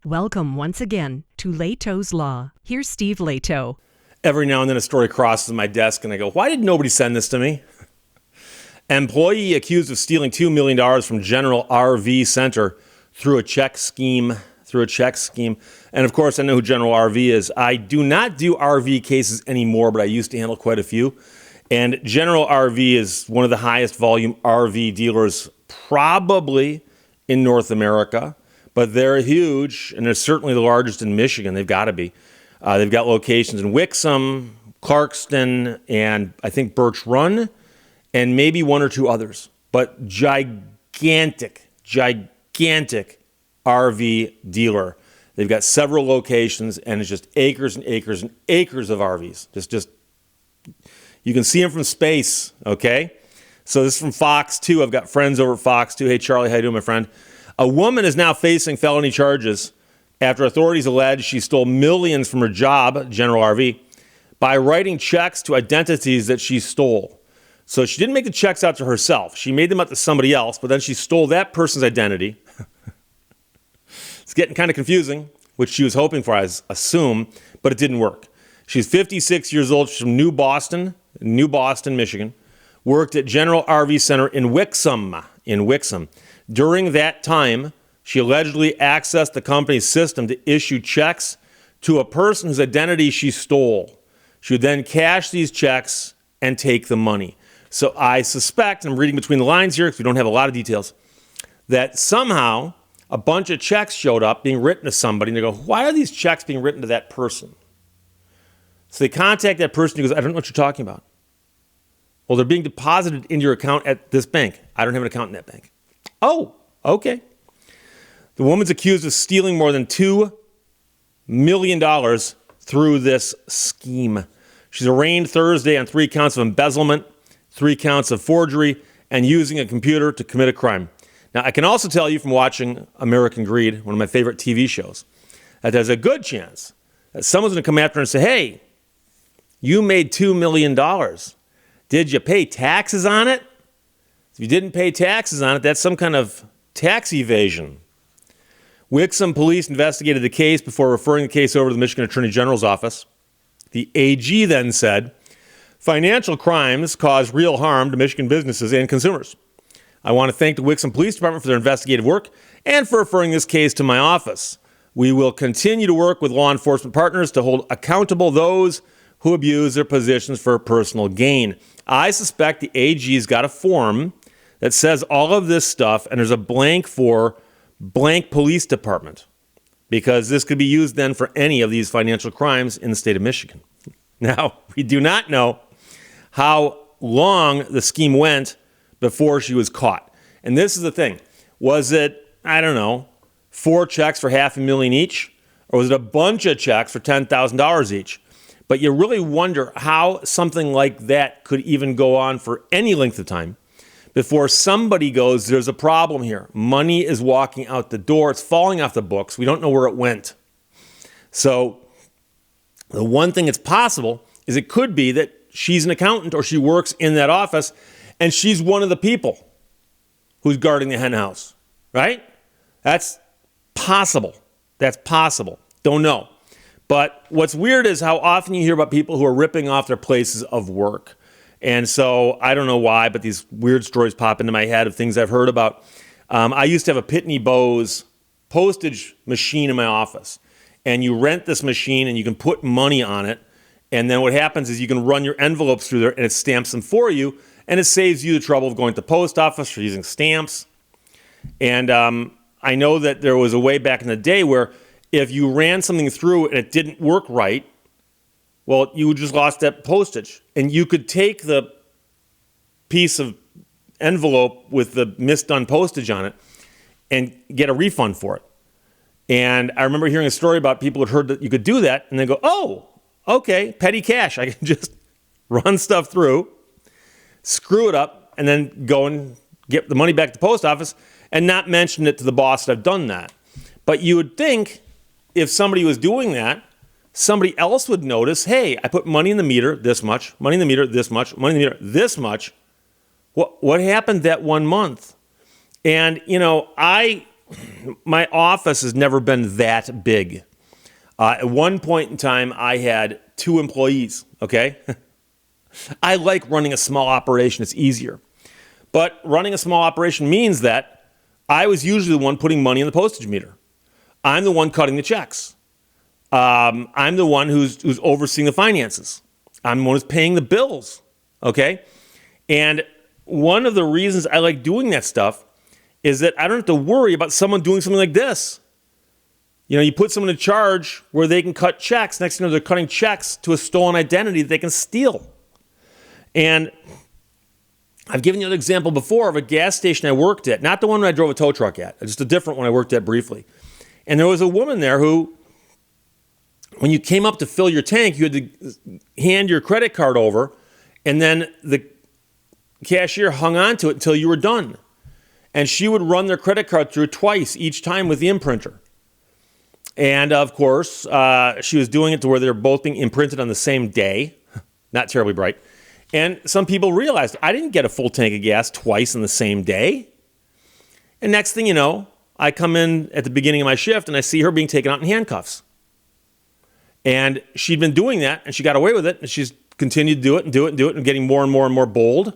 Welcome once again to Lehto's Law. Here's Steve Lehto. Every now and then a story crosses my desk and I go, why did nobody send this to me? Employee accused of stealing $2 million from General RV Center through a check scheme. And of course, I know who General RV is. I do not do RV cases anymore, but I used to handle quite a few. And General RV is one of the highest volume RV dealers probably in North America. But they're huge, and they're certainly the largest in Michigan. They've got to be. They've got locations in Wixom, Clarkston, and I think Birch Run, and maybe one or two others. But gigantic RV dealer. They've got several locations, and it's just acres and acres and acres of RVs. Just you can see them from space, okay? So this is from Fox 2. I've got friends over at Fox 2. Hey, Charlie, how you doing, my friend? A woman is now facing felony charges after authorities allege she stole millions from her job, General RV, by writing checks to identities that she stole. So she didn't make the checks out to herself. She made them out to somebody else, but then she stole that person's identity. It's getting kind of confusing, which she was hoping for, I assume, but it didn't work. She's 56 years old. She's from New Boston, Michigan. Worked at General RV Center in Wixom. During that time, she allegedly accessed the company's system to issue checks to a person whose identity she stole. She would then cash these checks and take the money. So I suspect, and I'm reading between the lines here because we don't have a lot of details, that somehow a bunch of checks showed up being written to somebody, and they go, why are these checks being written to that person? So they contact that person who goes, I don't know what you're talking about. Well, they're being deposited into your account at this bank. I don't have an account in that bank. Oh, okay. The woman's accused of stealing more than $2 million through this scheme. She's arraigned Thursday on 3 counts of embezzlement, 3 counts of forgery, and using a computer to commit a crime. Now, I can also tell you from watching American Greed, one of my favorite TV shows, that there's a good chance that someone's going to come after her and say, hey, you made $2 million. Did you pay taxes on it? If you didn't pay taxes on it, that's some kind of tax evasion. Wixom police investigated the case before referring the case over to the Michigan Attorney General's office. The AG then said, financial crimes cause real harm to Michigan businesses and consumers. I want to thank the Wixom Police Department for their investigative work and for referring this case to my office. We will continue to work with law enforcement partners to hold accountable those who abuse their positions for personal gain. I suspect the AG's got a form that says all of this stuff, and there's a blank for blank police department, because this could be used then for any of these financial crimes in the state of Michigan. Now, we do not know how long the scheme went before she was caught. And this is the thing. Was it, 4 checks for $500,000 each? Or was it a bunch of checks for $10,000 each? But you really wonder how something like that could even go on for any length of time before somebody goes, there's a problem here. Money is walking out the door. It's falling off the books. We don't know where it went. So the one thing that's possible is it could be that she's an accountant or she works in that office and she's one of the people who's guarding the hen house, right? That's possible. Don't know. But what's weird is how often you hear about people who are ripping off their places of work. And so I don't know why, but these weird stories pop into my head of things I've heard about. I used to have a Pitney Bowes postage machine in my office. And you rent this machine and you can put money on it. And then what happens is you can run your envelopes through there and it stamps them for you. And it saves you the trouble of going to the post office or using stamps. And I know that there was a way back in the day where if you ran something through and it didn't work right, well, you just lost that postage. And you could take the piece of envelope with the misdone postage on it and get a refund for it. And I remember hearing a story about people who heard that you could do that, and they go, oh, okay, petty cash. I can just run stuff through, screw it up, and then go and get the money back to the post office and not mention it to the boss that I've done that. But you would think if somebody was doing that, somebody else would notice, hey, I put money in the meter, this much, money in the meter, this much, money in the meter, this much. What happened that 1 month? And, I my office has never been that big. At one point in time, I had 2 employees, okay? I like running a small operation. It's easier. But running a small operation means that I was usually the one putting money in the postage meter. I'm the one cutting the checks. I'm the one who's overseeing the finances. I'm the one who's paying the bills, okay? And one of the reasons I like doing that stuff is that I don't have to worry about someone doing something like this. You put someone in charge where they can cut checks. Next thing you know, they're cutting checks to a stolen identity that they can steal. And I've given you an example before of a gas station I worked at, not the one I drove a tow truck at, just a different one I worked at briefly. And there was a woman there who, when you came up to fill your tank, you had to hand your credit card over, and then the cashier hung on to it until you were done. And she would run their credit card through twice each time with the imprinter. And of course, she was doing it to where they were both being imprinted on the same day. Not terribly bright. And some people realized, I didn't get a full tank of gas twice in the same day. And next thing you know, I come in at the beginning of my shift and I see her being taken out in handcuffs. And she'd been doing that and she got away with it. And she's continued to do it and getting more and more and more bold.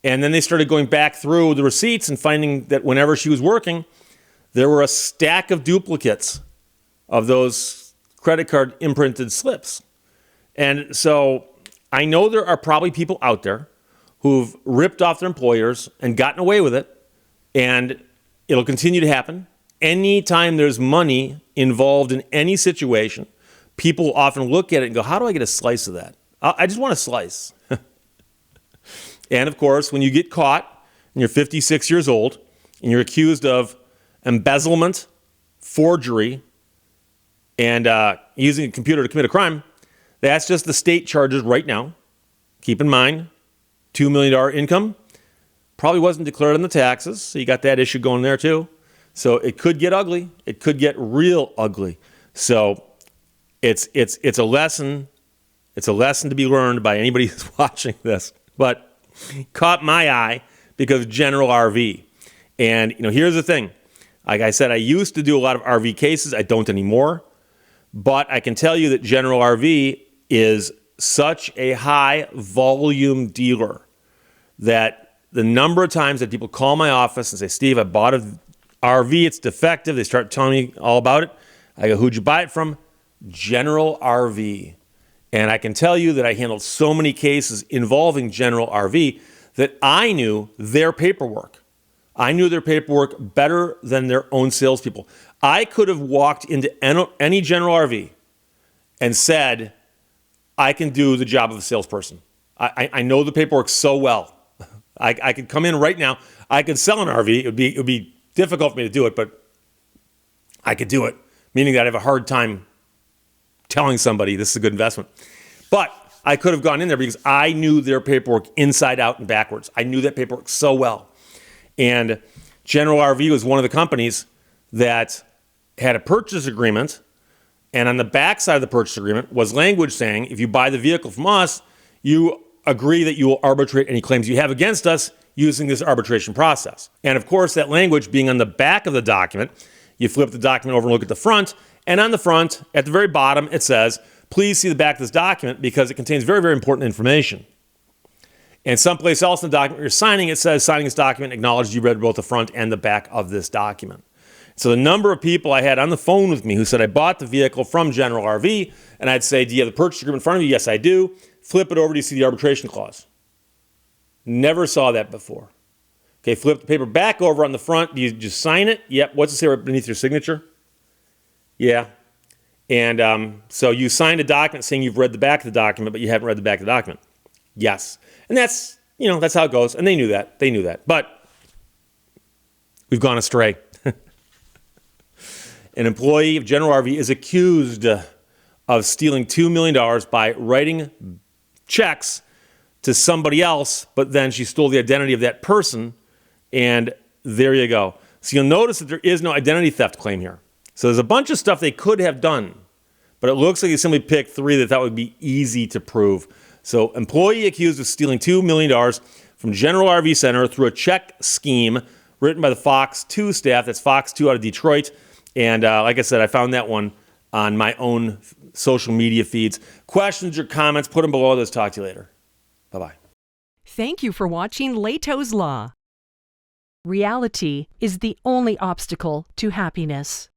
And then they started going back through the receipts and finding that whenever she was working, there were a stack of duplicates of those credit card imprinted slips. And so I know there are probably people out there who've ripped off their employers and gotten away with it, and it'll continue to happen. Anytime there's money involved in any situation, people often look at it and go, how do I get a slice of that? I just want a slice. And of course, when you get caught and you're 56 years old and you're accused of embezzlement, forgery, and using a computer to commit a crime, that's just the state charges right now. Keep in mind, $2 million income probably wasn't declared on the taxes, so you got that issue going there too. So it could get ugly. It could get real ugly. So it's a lesson. It's a lesson to be learned by anybody who's watching this. But caught my eye because of General RV. And here's the thing. Like I said, I used to do a lot of RV cases. I don't anymore. But I can tell you that General RV is such a high volume dealer that the number of times that people call my office and say, Steve, I bought an RV, it's defective. They start telling me all about it. I go, who'd you buy it from? General RV. And I can tell you that I handled so many cases involving General RV that I knew their paperwork. I knew their paperwork better than their own salespeople. I could have walked into any General RV and said, I can do the job of a salesperson. I know the paperwork so well. I could come in right now. I could sell an RV. It would be difficult for me to do it, but I could do it, meaning that I have a hard time telling somebody this is a good investment. But I could have gone in there because I knew their paperwork inside out and backwards. I knew that paperwork so well. And General RV was one of the companies that had a purchase agreement, and on the back side of the purchase agreement was language saying, if you buy the vehicle from us, you agree that you will arbitrate any claims you have against us using this arbitration process. And of course, that language being on the back of the document, you flip the document over and look at the front, and on the front, at the very bottom, it says, please see the back of this document because it contains very, very important information. And someplace else in the document you're signing, it says, signing this document acknowledges you read both the front and the back of this document. So the number of people I had on the phone with me who said, I bought the vehicle from General RV, and I'd say, do you have the purchase agreement in front of you? Yes, I do. Flip it over, do you see the arbitration clause? Never saw that before. Okay, flip the paper back over on the front. Do you just sign it? Yep. What's it say right beneath your signature? Yeah. And so you signed a document saying you've read the back of the document, but you haven't read the back of the document. Yes. And that's, that's how it goes. And they knew that. They knew that. But we've gone astray. An employee of General RV is accused of stealing $2 million by writing checks to somebody else, but then she stole the identity of that person, and there you go. So you'll notice that there is no identity theft claim here. So there's a bunch of stuff they could have done, but it looks like they simply picked 3 that would be easy to prove. So employee accused of stealing $2 million from General RV Center through a check scheme written by the Fox 2 staff. That's Fox 2 out of Detroit. And like I said, I found that one on my own social media feeds. Questions or comments, put them below. Let's talk to you later. Bye-bye. Thank you for watching Lehto's Law. Reality is the only obstacle to happiness.